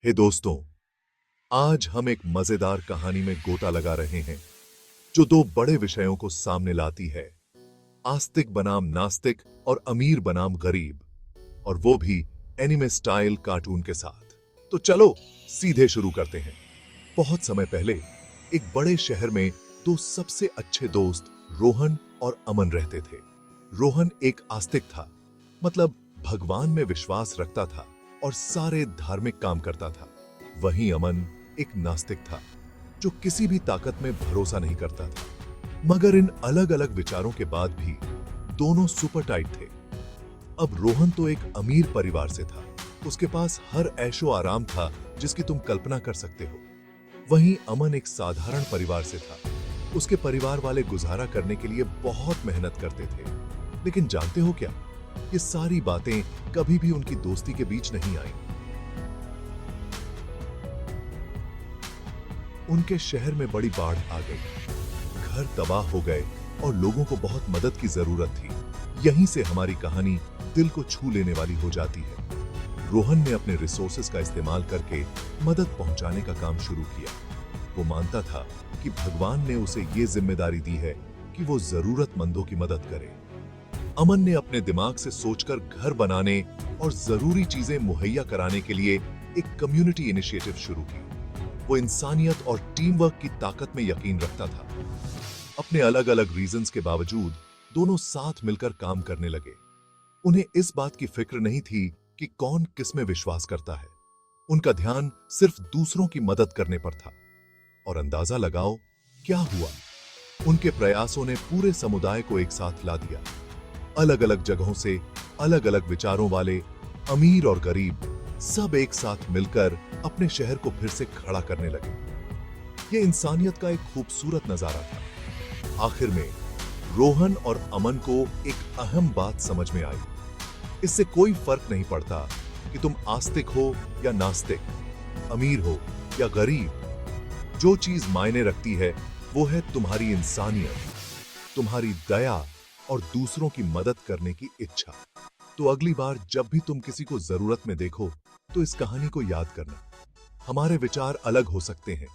हे दोस्तों, आज हम एक मजेदार कहानी में गोता लगा रहे हैं जो दो बड़े विषयों को सामने लाती है। आस्तिक बनाम नास्तिक और अमीर बनाम गरीब, और वो भी एनिमे स्टाइल कार्टून के साथ। तो चलो सीधे शुरू करते हैं। बहुत समय पहले एक बड़े शहर में दो सबसे अच्छे दोस्त रोहन और अमन रहते थे। रोहन एक आस्तिक था, मतलब भगवान में विश्वास रखता था और सारे धार्मिक काम करता था। वहीं अमन एक नास्तिक था जो किसी भी ताकत में भरोसा नहीं करता था। मगर इन अलग अलग विचारों के बाद भी दोनों सुपर टाइट थे। अब रोहन तो एक अमीर परिवार से था, उसके पास हर ऐशो आराम था जिसकी तुम कल्पना कर सकते हो। वहीं अमन एक साधारण परिवार से था। उसके परिवार वाले गुजारा करने के लिए बहुत मेहनत करते थे। लेकिन जानते हो क्या, ये सारी बातें कभी भी उनकी दोस्ती के बीच नहीं आई। उनके शहर में बड़ी बाढ़ आ गई, घर तबाह हो गए और लोगों को बहुत मदद की जरूरत थी। यहीं से हमारी कहानी दिल को छू लेने वाली हो जाती है। रोहन ने अपने रिसोर्सेज का इस्तेमाल करके मदद पहुंचाने का काम शुरू किया। वो मानता था कि भगवान ने उसे ये जिम्मेदारी दी है कि वो जरूरतमंदों की मदद करे। अमन ने अपने दिमाग से सोचकर घर बनाने और जरूरी चीजें मुहैया कराने के लिए एक कम्युनिटी इनिशिएटिव शुरू की। वो इंसानियत और टीम वर्क की ताकत में यकीन रखता था। अपने अलग अलग रीजंस के बावजूद दोनों साथ मिलकर काम करने लगे। उन्हें इस बात की फिक्र नहीं थी कि कौन किस में विश्वास करता है। उनका ध्यान सिर्फ दूसरों की मदद करने पर था। और अंदाजा लगाओ क्या हुआ। उनके प्रयासों ने पूरे समुदाय को एक साथ ला दिया। अलग अलग जगहों से अलग अलग विचारों वाले अमीर और गरीब सब एक साथ मिलकर अपने शहर को फिर से खड़ा करने लगे। ये इंसानियत का एक खूबसूरत नजारा था। आखिर में रोहन और अमन को एक अहम बात समझ में आई। इससे कोई फर्क नहीं पड़ता कि तुम आस्तिक हो या नास्तिक, अमीर हो या गरीब। जो चीज मायने रखती है वो है तुम्हारी इंसानियत, तुम्हारी दया और दूसरों की मदद करने की इच्छा। तो अगली बार जब भी तुम किसी को जरूरत में देखो तो इस कहानी को याद करना। हमारे विचार अलग हो सकते हैं,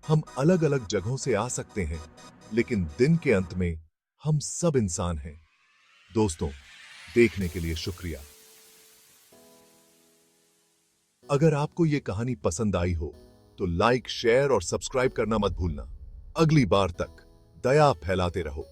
हम अलग अलग जगहों से आ सकते हैं, लेकिन दिन के अंत में हम सब इंसान हैं। दोस्तों, देखने के लिए शुक्रिया। अगर आपको यह कहानी पसंद आई हो तो लाइक, शेयर और सब्सक्राइब करना मत भूलना। अगली बार तक दया फैलाते रहो।